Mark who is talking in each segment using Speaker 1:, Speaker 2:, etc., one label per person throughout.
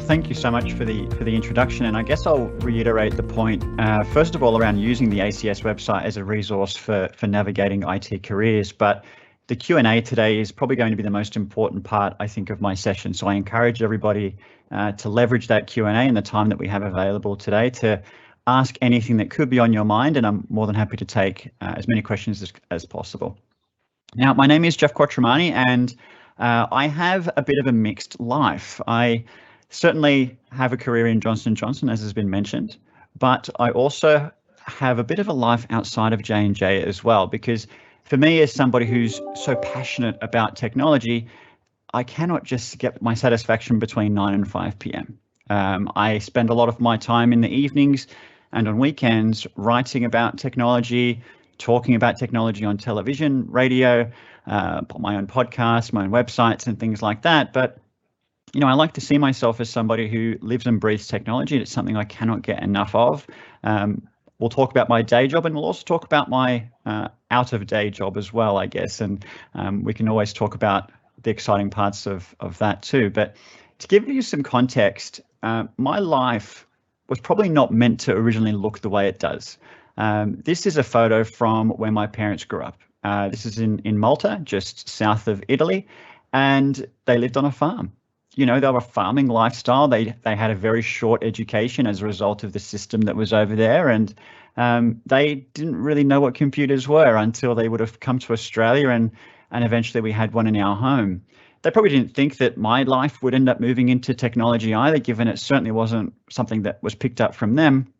Speaker 1: thank you so much for the introduction, and I guess I'll reiterate the point. First of all, around using the ACS website as a resource for navigating IT careers, but the Q&A today is probably going to be the most important part, I think, of my session. So I encourage everybody to leverage that Q&A and the time that we have available today to ask anything that could be on your mind, and I'm more than happy to take as many questions as possible. Now, my name is Geoff Quattromani, and I have a bit of a mixed life. I certainly have a career in Johnson & Johnson, as has been mentioned, but I also have a bit of a life outside of J&J as well, because for me, as somebody who's so passionate about technology, I cannot just get my satisfaction between 9 and 5 p.m. I spend a lot of my time in the evenings and on weekends writing about technology, talking about technology on television, radio, my own podcast, my own websites and things like that. But, you know, I like to see myself as somebody who lives and breathes technology. It's something I cannot get enough of. We'll talk about my day job, and we'll also talk about my out of day job as well, I guess. And we can always talk about the exciting parts of that too. But to give you some context, my life was probably not meant to originally look the way it does. This is a photo from where my parents grew up. This is in Malta, just south of Italy, and they lived on a farm. You know, they were a farming lifestyle. They had a very short education as a result of the system that was over there, and they didn't really know what computers were until they would have come to Australia, and eventually we had one in our home. They probably didn't think that my life would end up moving into technology either, given it certainly wasn't something that was picked up from them.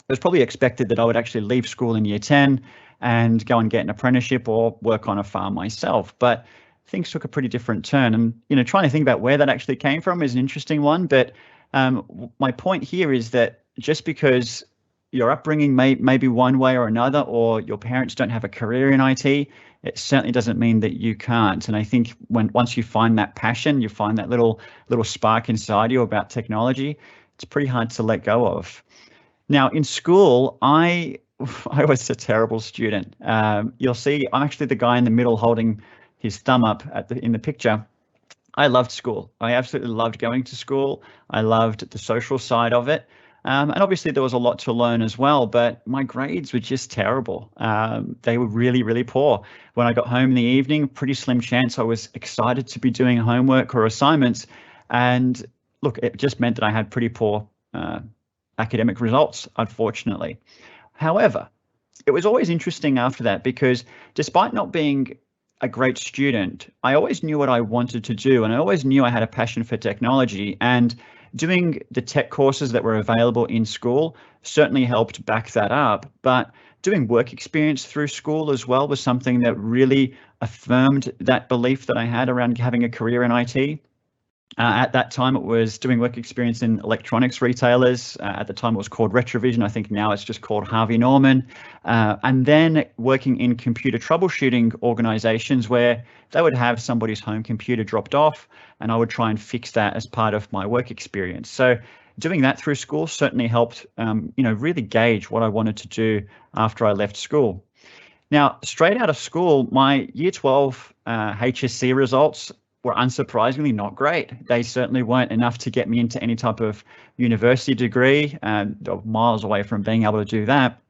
Speaker 1: It was probably expected that I would actually leave school in year 10 and go and get an apprenticeship or work on a farm myself. But things took a pretty different turn. And, you know, trying to think about where that actually came from is an interesting one. But my point here is that just because your upbringing may be one way or another, or your parents don't have a career in IT, it certainly doesn't mean that you can't. And I think once you find that passion, you find that little spark inside you about technology, it's pretty hard to let go of. Now, in school, I was a terrible student. You'll see I'm actually the guy in the middle holding his thumb up in the picture. I loved school. I absolutely loved going to school. I loved the social side of it. And obviously there was a lot to learn as well, but my grades were just terrible. They were really, really poor. When I got home in the evening, pretty slim chance I was excited to be doing homework or assignments. And look, it just meant that I had pretty poor academic results, unfortunately. However, it was always interesting after that, because despite not being a great student, I always knew what I wanted to do, and I always knew I had a passion for technology, and doing the tech courses that were available in school certainly helped back that up. But doing work experience through school as well was something that really affirmed that belief that I had around having a career in IT. At that time, it was doing work experience in electronics retailers. At the time, it was called Retrovision. I think now it's just called Harvey Norman. And then working in computer troubleshooting organizations where they would have somebody's home computer dropped off, and I would try and fix that as part of my work experience. So doing that through school certainly helped, really gauge what I wanted to do after I left school. Now, straight out of school, my year 12 HSC results were unsurprisingly not great. They certainly weren't enough to get me into any type of university degree, miles away from being able to do that.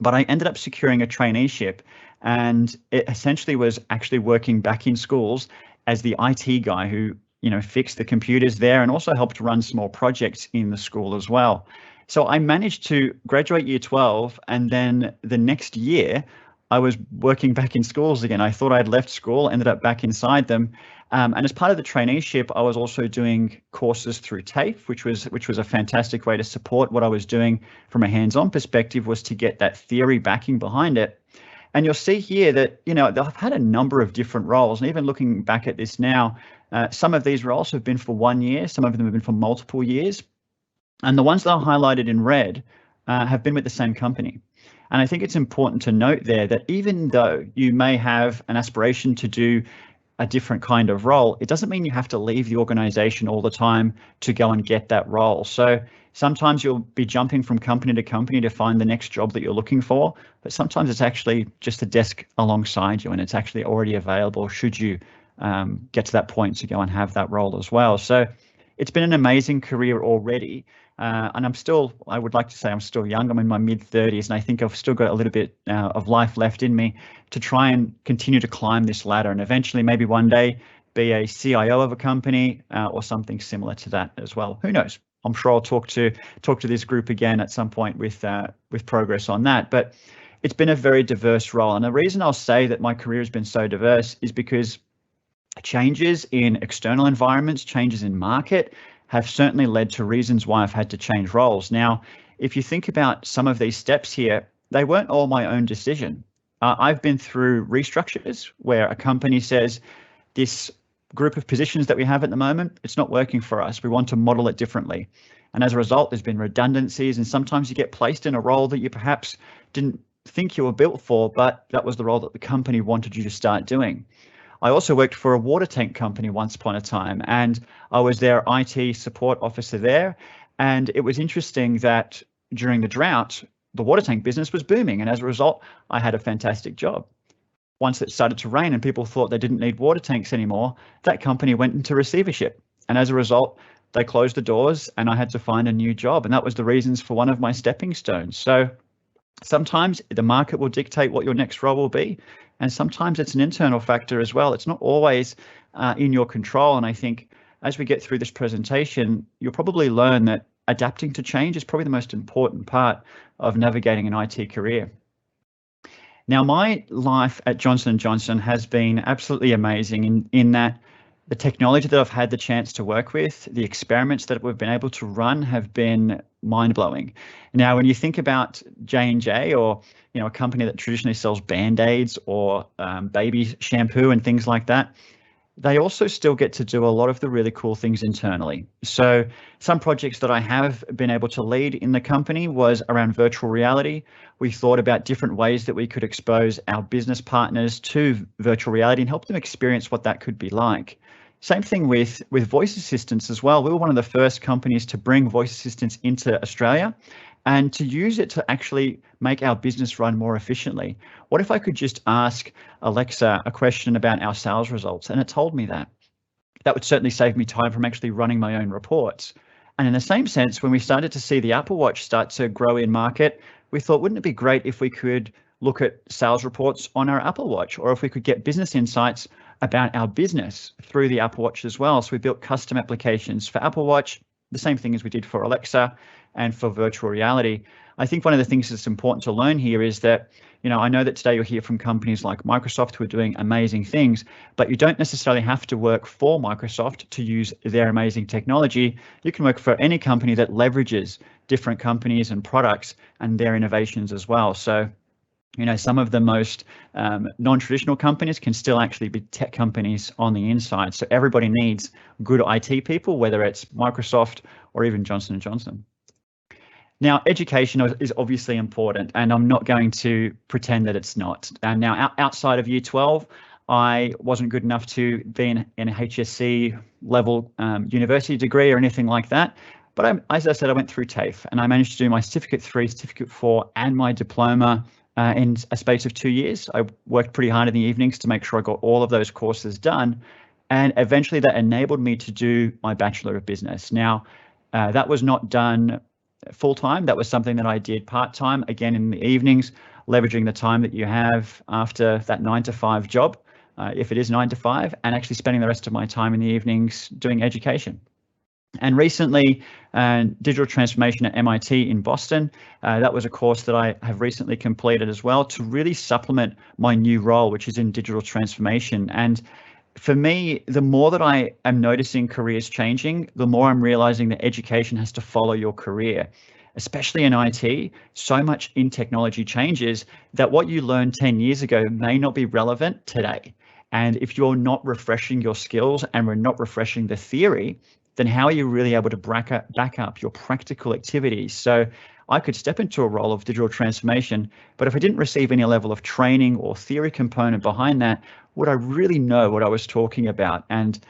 Speaker 1: But I ended up securing a traineeship, and it essentially was actually working back in schools as the IT guy who, fixed the computers there and also helped run small projects in the school as well. So I managed to graduate year 12, and then the next year I was working back in schools again. I thought I'd left school, ended up back inside them. And as part of the traineeship, I was also doing courses through TAFE, which was a fantastic way to support what I was doing from a hands-on perspective, was to get that theory backing behind it. And you'll see here that, I've had a number of different roles. And even looking back at this now, some of these roles have been for 1 year, some of them have been for multiple years. And the ones that are highlighted in red have been with the same company. And I think it's important to note there that even though you may have an aspiration to do a different kind of role, it doesn't mean you have to leave the organization all the time to go and get that role. So sometimes you'll be jumping from company to company to find the next job that you're looking for, but sometimes it's actually just a desk alongside you, and it's actually already available should you get to that point to go and have that role as well. So it's been an amazing career already. And I would like to say I'm still young. I'm in my mid-30s, and I think I've still got a little bit of life left in me to try and continue to climb this ladder, and eventually maybe one day be a CIO of a company or something similar to that as well. Who knows? I'm sure I'll talk to this group again at some point with progress on that. But it's been a very diverse role, and the reason I'll say that my career has been so diverse is because changes in external environments, changes in market, have certainly led to reasons why I've had to change roles. Now, if you think about some of these steps here, they weren't all my own decision. I've been through restructures where a company says, this group of positions that we have at the moment, it's not working for us. We want to model it differently. And as a result, there's been redundancies, and sometimes you get placed in a role that you perhaps didn't think you were built for, but that was the role that the company wanted you to start doing. I also worked for a water tank company once upon a time, and I was their IT support officer there. And it was interesting that during the drought, the water tank business was booming. And as a result, I had a fantastic job. Once it started to rain and people thought they didn't need water tanks anymore, that company went into receivership. And as a result, they closed the doors and I had to find a new job. And that was the reasons for one of my stepping stones. So sometimes the market will dictate what your next role will be. And sometimes it's an internal factor as well. It's not always in your control. And I think as we get through this presentation, you'll probably learn that adapting to change is probably the most important part of navigating an IT career. Now, my life at Johnson & Johnson has been absolutely amazing in that the technology that I've had the chance to work with, the experiments that we've been able to run have been mind-blowing. Now, when you think about J&J, or a company that traditionally sells Band-Aids or baby shampoo and things like that, they also still get to do a lot of the really cool things internally. So some projects that I have been able to lead in the company was around virtual reality. We thought about different ways that we could expose our business partners to virtual reality and help them experience what that could be like. Same thing with voice assistants as well. We were one of the first companies to bring voice assistants into Australia and to use it to actually make our business run more efficiently. What if I could just ask Alexa a question about our sales results and it told me that? That would certainly save me time from actually running my own reports. And in the same sense, when we started to see the Apple Watch start to grow in market, we thought, wouldn't it be great if we could look at sales reports on our Apple Watch, or if we could get business insights about our business through the Apple Watch as well. So we built custom applications for Apple Watch, the same thing as we did for Alexa and for virtual reality. I think one of the things that's important to learn here is that, I know that today you'll hear from companies like Microsoft who are doing amazing things, but you don't necessarily have to work for Microsoft to use their amazing technology. You can work for any company that leverages different companies and products and their innovations as well. So, some of the most non-traditional companies can still actually be tech companies on the inside. So everybody needs good IT people, whether it's Microsoft or even Johnson & Johnson. Now, education is obviously important, and I'm not going to pretend that it's not. And now, outside of Year 12, I wasn't good enough to be in a HSC level university degree or anything like that. But as I said, I went through TAFE and I managed to do my Certificate 3, Certificate 4 and my diploma in a space of 2 years. I worked pretty hard in the evenings to make sure I got all of those courses done. And eventually that enabled me to do my Bachelor of Business. Now, that was not done full-time. That was something that I did part-time, again in the evenings, leveraging the time that you have after that 9-to-5 job, if it is 9 to 5, and actually spending the rest of my time in the evenings doing education. And recently, digital transformation at MIT in Boston, that was a course that I have recently completed as well to really supplement my new role, which is in digital transformation. And for me, the more that I am noticing careers changing, the more I'm realizing that education has to follow your career, especially in IT. So much in technology changes that what you learned 10 years ago may not be relevant today. And if you're not refreshing your skills and we're not refreshing the theory, then how are you really able to back up your practical activities? So I could step into a role of digital transformation, but if I didn't receive any level of training or theory component behind that, would I really know what I was talking about? And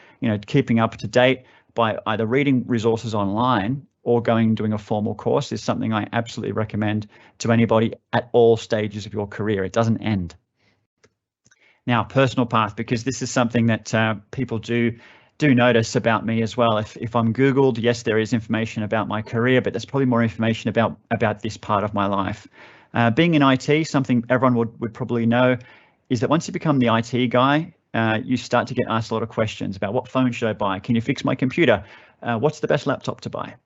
Speaker 1: keeping up to date by either reading resources online or doing a formal course is something I absolutely recommend to anybody at all stages of your career. It doesn't end. Now, personal path, because this is something that people do do notice about me as well. If I'm Googled, yes, there is information about my career, but there's probably more information about this part of my life. Being in IT, something everyone would probably know is that once you become the IT guy, you start to get asked a lot of questions about what phone should I buy? Can you fix my computer? What's the best laptop to buy?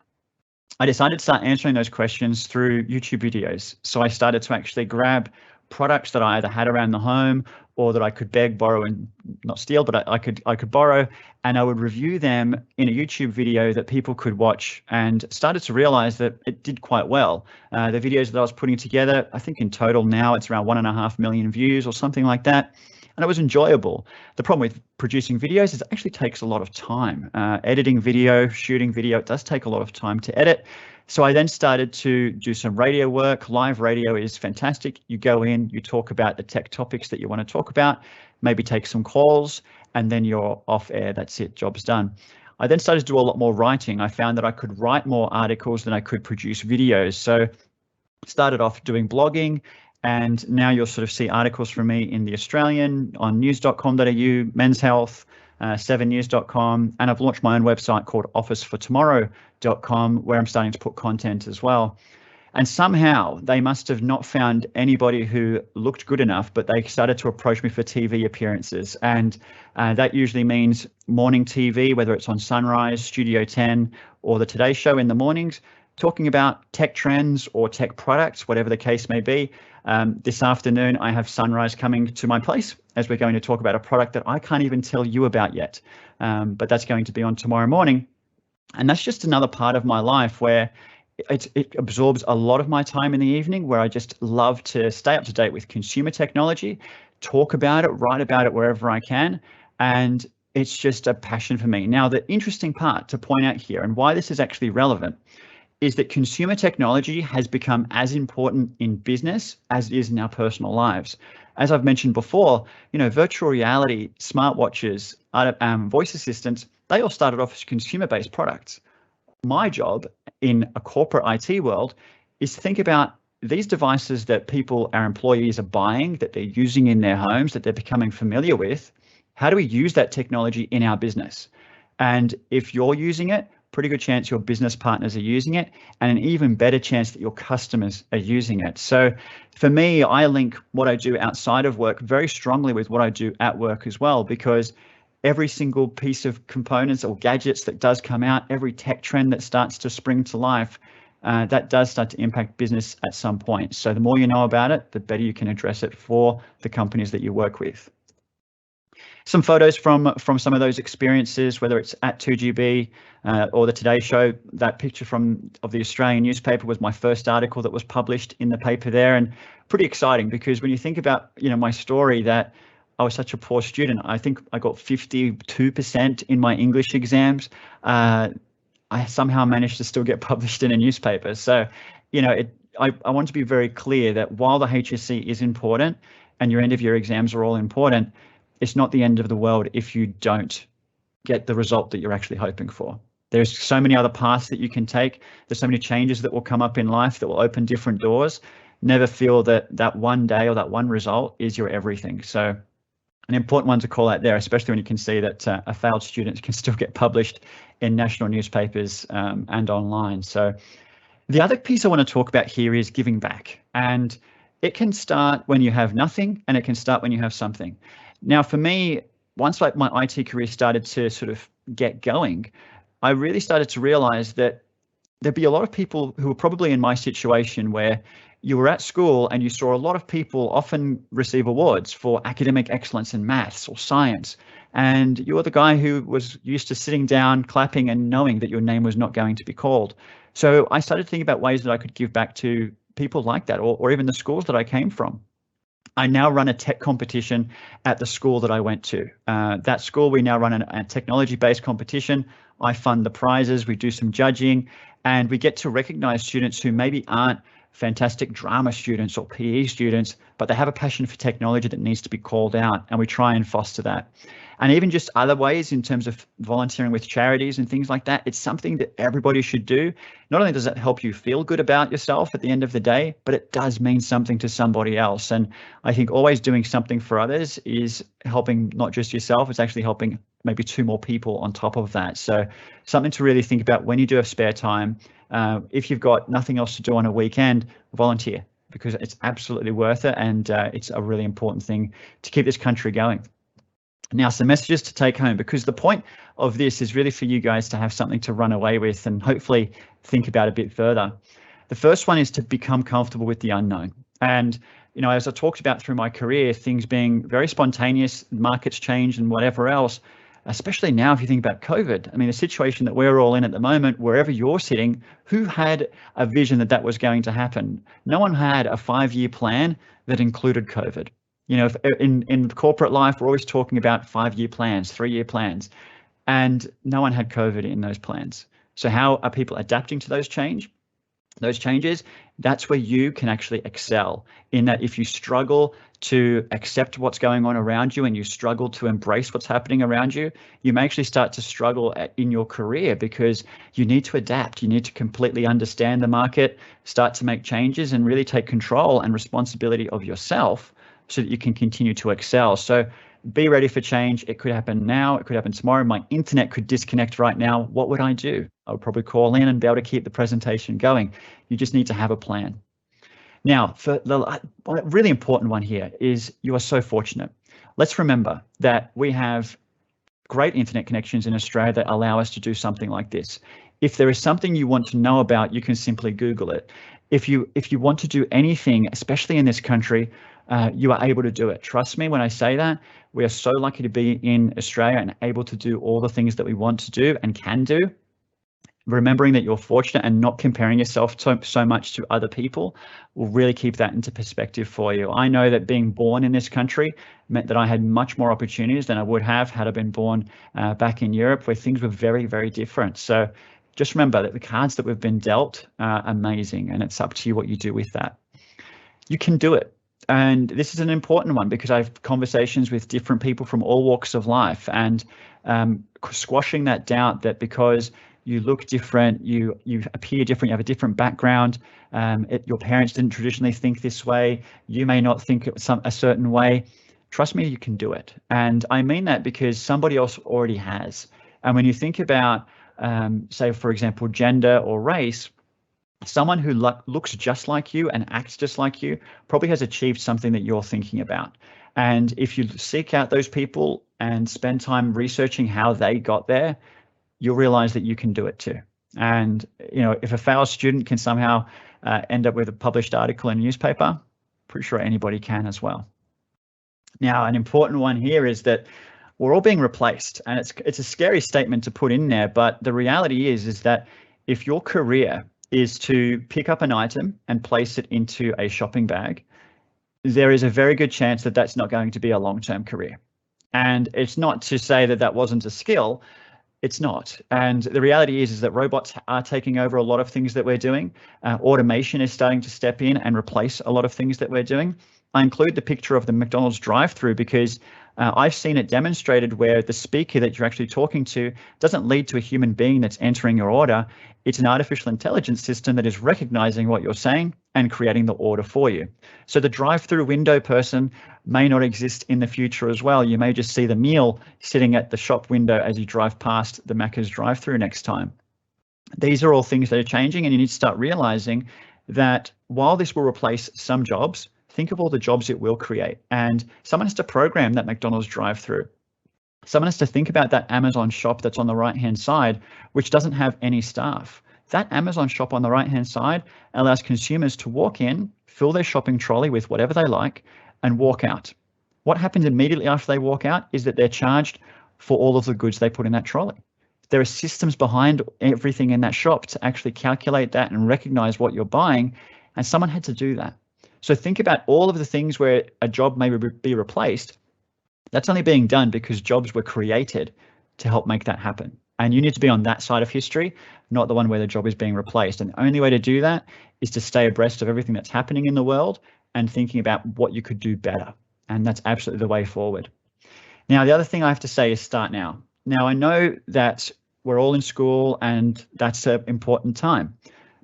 Speaker 1: I decided to start answering those questions through YouTube videos. So I started to actually grab products that I either had around the home or that I could beg, borrow, and not steal, but I could borrow, and I would review them in a YouTube video that people could watch, and started to realize that it did quite well. The videos that I was putting together, I think in total now it's around 1.5 million views or something like that. And it was enjoyable. The problem with producing videos is it actually takes a lot of time. Editing video, shooting video, it does take a lot of time to edit. So I then started to do some radio work. Live radio is fantastic. You go in, you talk about the tech topics that you want to talk about, maybe take some calls, and then you're off air. That's it, job's done. I then started to do a lot more writing. I found that I could write more articles than I could produce videos. So started off doing blogging, and now you'll sort of see articles from me in The Australian, on news.com.au, Men's Health, 7news.com, and I've launched my own website called officefortomorrow.com, where I'm starting to put content as well. And somehow they must have not found anybody who looked good enough, but they started to approach me for TV appearances. And that usually means morning TV, whether it's on Sunrise, Studio 10, or the Today Show in the mornings, talking about tech trends or tech products, whatever the case may be. This afternoon, I have Sunrise coming to my place as we're going to talk about a product that I can't even tell you about yet, but that's going to be on tomorrow morning. And that's just another part of my life where it absorbs a lot of my time in the evening, where I just love to stay up to date with consumer technology, talk about it, write about it wherever I can. And it's just a passion for me. Now, the interesting part to point out here, and why this is actually relevant, is that consumer technology has become as important in business as it is in our personal lives. As I've mentioned before, virtual reality, smartwatches, voice assistants, they all started off as consumer-based products. My job in a corporate IT world is to think about these devices that our employees are buying, that they're using in their homes, that they're becoming familiar with. How do we use that technology in our business? And if you're using it, pretty good chance your business partners are using it, and an even better chance that your customers are using it. So for me, I link what I do outside of work very strongly with what I do at work as well, because every single piece of components or gadgets that does come out, every tech trend that starts to spring to life, that does start to impact business at some point. So the more you know about it, the better you can address it for the companies that you work with. Some photos from some of those experiences, whether it's at 2GB or the Today Show. That picture of the Australian newspaper was my first article that was published in the paper there, and pretty exciting because when you think about my story, that I was such a poor student. I think I got 52% in my English exams. I somehow managed to still get published in a newspaper. So, I want to be very clear that while the HSC is important and your end of year exams are all important, it's not the end of the world if you don't get the result that you're actually hoping for. There's so many other paths that you can take. There's so many changes that will come up in life that will open different doors. Never feel that one day or that one result is your everything. So an important one to call out there, especially when you can see that a failed student can still get published in national newspapers and online. So the other piece I want to talk about here is giving back. And it can start when you have nothing, and it can start when you have something. Now, for me, once my IT career started to sort of get going, I really started to realize that there'd be a lot of people who were probably in my situation where you were at school and you saw a lot of people often receive awards for academic excellence in maths or science. And you were the guy who was used to sitting down, clapping, and knowing that your name was not going to be called. So I started thinking about ways that I could give back to people like that, or even the schools that I came from. I now run a tech competition at the school that I went to. That school, we now run a technology-based competition. I fund the prizes, we do some judging, and we get to recognize students who maybe aren't fantastic drama students or PE students, but they have a passion for technology that needs to be called out, and we try and foster that. And even just other ways in terms of volunteering with charities and things like that, it's something that everybody should do. Not only does it help you feel good about yourself at the end of the day, but it does mean something to somebody else. And I think always doing something for others is helping not just yourself, it's actually helping maybe 2 more people on top of that. So something to really think about when you do have spare time. If you've got nothing else to do on a weekend, volunteer, because it's absolutely worth it, and it's a really important thing to keep this country going. Now, some messages to take home, because the point of this is really for you guys to have something to run away with and hopefully think about a bit further. The first one is to become comfortable with the unknown. And, you know, as I talked about through my career, things being very spontaneous, markets change and whatever else, especially now if you think about COVID. I mean, the situation that we're all in at the moment, wherever you're sitting, who had a vision that that was going to happen? No one had a 5-year plan that included COVID. You know, in corporate life, we're always talking about 5-year plans, 3-year plans, and no one had COVID in those plans. So how are people adapting to those changes? That's where you can actually excel, in that if you struggle to accept what's going on around you and you struggle to embrace what's happening around you, you may actually start to struggle in your career, because you need to adapt. You need to completely understand the market, start to make changes, and really take control and responsibility of yourself so that you can continue to excel. So be ready for change. It could happen now. It could happen tomorrow. My internet could disconnect right now. What would I do? I would probably call in and be able to keep the presentation going. You just need to have a plan. Now, for the really important one here is, you are so fortunate. Let's remember that we have great internet connections in Australia that allow us to do something like this. If there is something you want to know about, you can simply Google it. If you want to do anything, especially in this country, you are able to do it. Trust me when I say that. We are so lucky to be in Australia and able to do all the things that we want to do and can do. Remembering that you're fortunate and not comparing yourself so much to other people will really keep that into perspective for you. I know that being born in this country meant that I had much more opportunities than I would have had I been born back in Europe, where things were very, very different. So just remember that the cards that we've been dealt are amazing, and it's up to you what you do with that. You can do it. And this is an important one, because I have conversations with different people from all walks of life, and squashing that doubt that because you look different, you appear different, you have a different background, your parents didn't traditionally think this way, you may not think a certain way. Trust me, you can do it. And I mean that because somebody else already has. And when you think about, say, for example, gender or race, someone who looks just like you and acts just like you probably has achieved something that you're thinking about. And if you seek out those people and spend time researching how they got there, you'll realize that you can do it too. And, you know, if a failed student can somehow end up with a published article in a newspaper, pretty sure anybody can as well. Now, an important one here is that we're all being replaced, and it's a scary statement to put in there, but the reality is that if your career is to pick up an item and place it into a shopping bag, there is a very good chance that that's not going to be a long-term career. And it's not to say that that wasn't a skill. It's not. And the reality is that robots are taking over a lot of things that we're doing. Automation is starting to step in and replace a lot of things that we're doing. I include the picture of the McDonald's drive-through because I've seen it demonstrated where the speaker that you're actually talking to doesn't lead to a human being that's entering your order. It's an artificial intelligence system that is recognizing what you're saying and creating the order for you. So the drive-through window person may not exist in the future as well. You may just see the meal sitting at the shop window as you drive past the Macca's drive-through next time. These are all things that are changing, and you need to start realizing that while this will replace some jobs, think of all the jobs it will create. And someone has to program that McDonald's drive-through. Someone has to think about that Amazon shop that's on the right-hand side, which doesn't have any staff. That Amazon shop on the right-hand side allows consumers to walk in, fill their shopping trolley with whatever they like, and walk out. What happens immediately after they walk out is that they're charged for all of the goods they put in that trolley. There are systems behind everything in that shop to actually calculate that and recognize what you're buying, and someone had to do that. So think about all of the things where a job may be replaced. That's only being done because jobs were created to help make that happen. And you need to be on that side of history, not the one where the job is being replaced. And the only way to do that is to stay abreast of everything that's happening in the world and thinking about what you could do better. And that's absolutely the way forward. Now, the other thing I have to say is start now. Now, I know that we're all in school and that's an important time.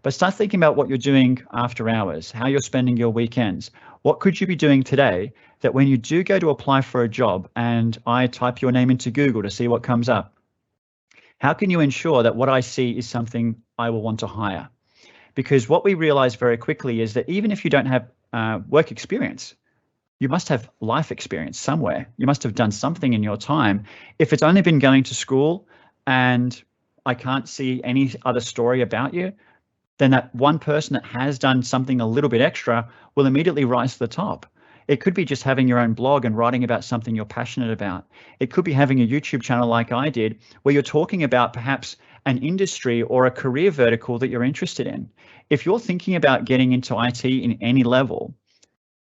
Speaker 1: But start thinking about what you're doing after hours, how you're spending your weekends. What could you be doing today that when you do go to apply for a job and I type your name into Google to see what comes up, how can you ensure that what I see is something I will want to hire? Because what we realize very quickly is that even if you don't have work experience, you must have life experience somewhere. You must have done something in your time. If it's only been going to school and I can't see any other story about you, then that one person that has done something a little bit extra will immediately rise to the top. It could be just having your own blog and writing about something you're passionate about. It could be having a YouTube channel like I did, where you're talking about perhaps an industry or a career vertical that you're interested in. If you're thinking about getting into IT in any level,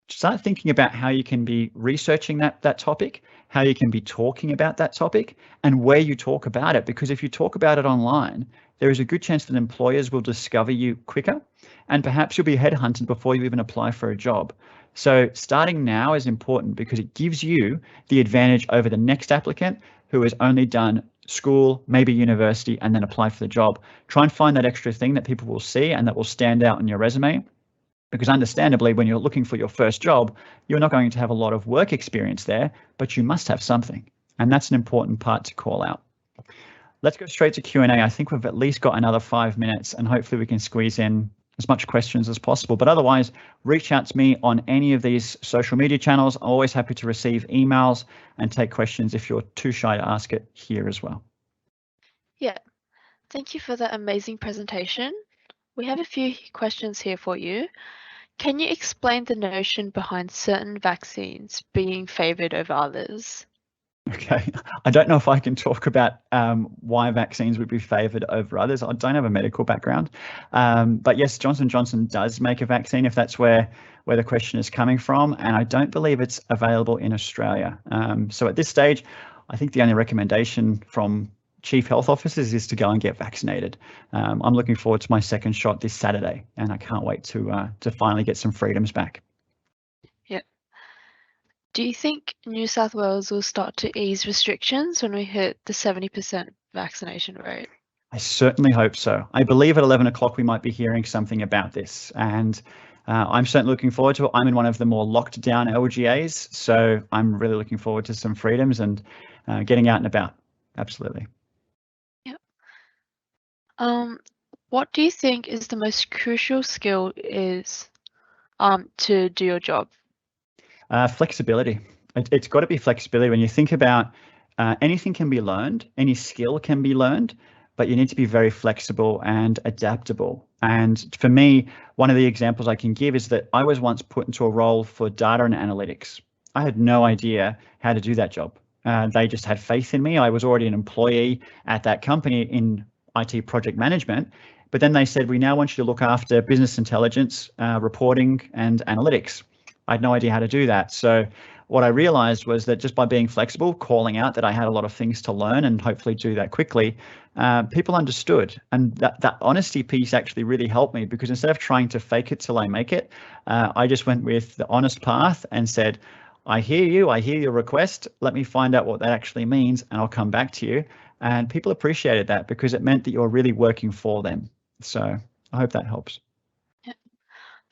Speaker 1: start thinking about how you can be researching that topic, how you can be talking about that topic, and where you talk about it. Because if you talk about it online, there is a good chance that employers will discover you quicker, and perhaps you'll be headhunted before you even apply for a job. So starting now is important because it gives you the advantage over the next applicant who has only done school, maybe university, and then apply for the job. Try and find that extra thing that people will see and that will stand out on your resume. Because understandably, when you're looking for your first job, you're not going to have a lot of work experience there, but you must have something. And that's an important part to call out. Let's go straight to Q&A. I think we've at least got another 5 minutes and hopefully we can squeeze in as much questions as possible. But otherwise, reach out to me on any of these social media channels. I'm always happy to receive emails and take questions if you're too shy to ask it here as well.
Speaker 2: Yeah, thank you for that amazing presentation. We have a few questions here for you. Can you explain the notion behind certain vaccines being favoured over others?
Speaker 1: Okay, I don't know if I can talk about why vaccines would be favoured over others. I don't have a medical background, but yes, Johnson & Johnson does make a vaccine if that's where the question is coming from, and I don't believe it's available in Australia. So at this stage, I think the only recommendation from chief health officers is to go and get vaccinated. I'm looking forward to my second shot this Saturday, and I can't wait to finally get some freedoms back.
Speaker 2: Do you think New South Wales will start to ease restrictions when we hit the 70% vaccination rate?
Speaker 1: I certainly hope so. I believe at 11 o'clock we might be hearing something about this, and I'm certainly looking forward to it. I'm in one of the more locked down LGAs, so I'm really looking forward to some freedoms and getting out and about. Absolutely.
Speaker 2: Yeah. What do you think is the most crucial skill is to do your job?
Speaker 1: Flexibility. It's got to be flexibility. When you think about anything can be learned, any skill can be learned, but you need to be very flexible and adaptable. And for me, one of the examples I can give is that I was once put into a role for data and analytics. I had no idea how to do that job. They just had faith in me. I was already an employee at that company in IT project management. But then they said, we now want you to look after business intelligence, reporting and analytics. I had no idea how to do that. So what I realized was that just by being flexible, calling out that I had a lot of things to learn and hopefully do that quickly, people understood. And that honesty piece actually really helped me, because instead of trying to fake it till I make it, I just went with the honest path and said, I hear you, I hear your request. Let me find out what that actually means and I'll come back to you. And people appreciated that because it meant that you're really working for them. So I hope that helps.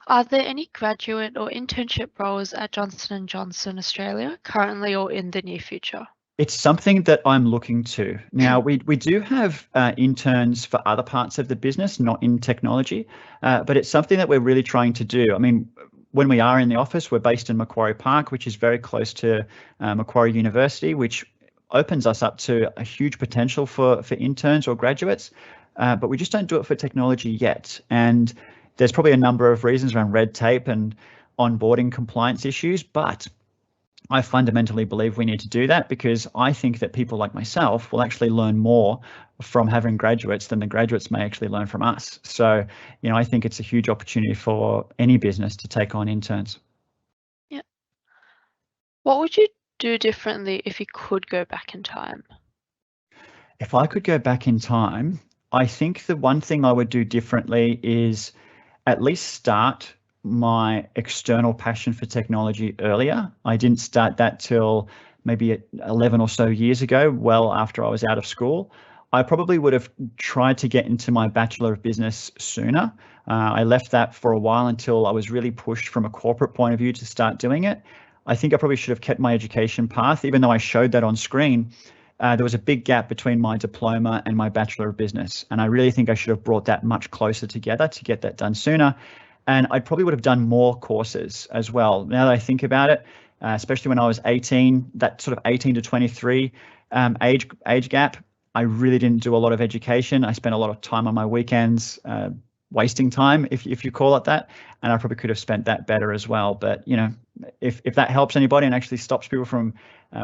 Speaker 2: Are there any graduate or internship roles at Johnson & Johnson Australia currently or in the near future?
Speaker 1: It's something that I'm looking to. Now, we do have interns for other parts of the business, not in technology, but it's something that we're really trying to do. I mean, when we are in the office, we're based in Macquarie Park, which is very close to Macquarie University, which opens us up to a huge potential for interns or graduates, but we just don't do it for technology yet. And there's probably a number of reasons around red tape and onboarding compliance issues, but I fundamentally believe we need to do that, because I think that people like myself will actually learn more from having graduates than the graduates may actually learn from us. So, I think it's a huge opportunity for any business to take on interns.
Speaker 2: Yeah. What would you do differently if you could go back in time?
Speaker 1: If I could go back in time, I think the one thing I would do differently is at least start my external passion for technology earlier. I didn't start that till maybe 11 or so years ago, well after I was out of school. I probably would have tried to get into my Bachelor of Business sooner. I left that for a while until I was really pushed from a corporate point of view to start doing it. I think I probably should have kept my education path, even though I showed that on screen. There was a big gap between my diploma and my Bachelor of Business. And I really think I should have brought that much closer together to get that done sooner. And I probably would have done more courses as well. Now that I think about it, especially when I was 18, that sort of 18 to 23 age gap, I really didn't do a lot of education. I spent a lot of time on my weekends, wasting time, if you call it that. And I probably could have spent that better as well. But, you know, if that helps anybody and actually stops people from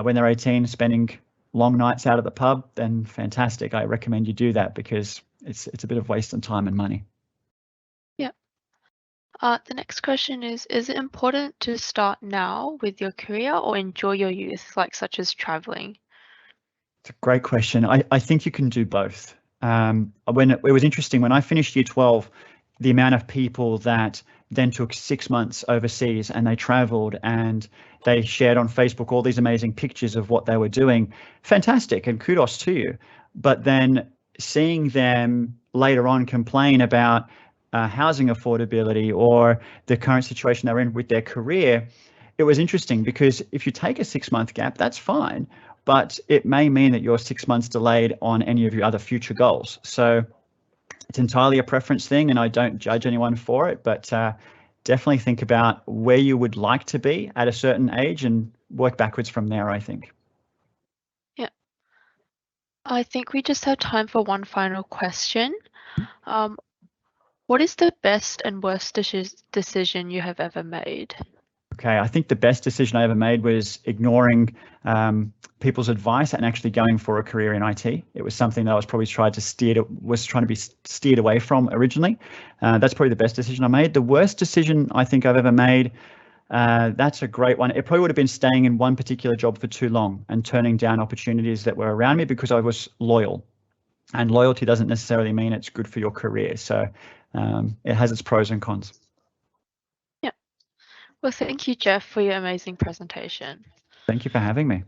Speaker 1: when they're 18 spending long nights out at the pub, then fantastic. I recommend you do that because it's a bit of waste of time and money.
Speaker 2: Yeah. The next question is it important to start now with your career or enjoy your youth, like such as traveling?
Speaker 1: It's a great question. I think you can do both. When it was interesting, when I finished year 12, the amount of people that then took 6 months overseas and they traveled and they shared on Facebook all these amazing pictures of what they were doing. Fantastic, and kudos to you. But then seeing them later on complain about housing affordability or the current situation they're in with their career, it was interesting because if you take a 6-month gap, that's fine, but it may mean that you're 6 months delayed on any of your other future goals. So it's entirely a preference thing, and I don't judge anyone for it, but definitely think about where you would like to be at a certain age and work backwards from there, I think.
Speaker 2: Yeah. I think we just have time for one final question. What is the best and worst decision you have ever made?
Speaker 1: Okay, I think the best decision I ever made was ignoring people's advice and actually going for a career in IT. It was something that I was probably trying to be steered away from originally. That's probably the best decision I made. The worst decision I think I've ever made, that's a great one. It probably would have been staying in one particular job for too long and turning down opportunities that were around me because I was loyal. And loyalty doesn't necessarily mean it's good for your career. So it has its pros and cons.
Speaker 2: Yeah. Well, thank you, Geoff, for your amazing presentation.
Speaker 1: Thank you for having me.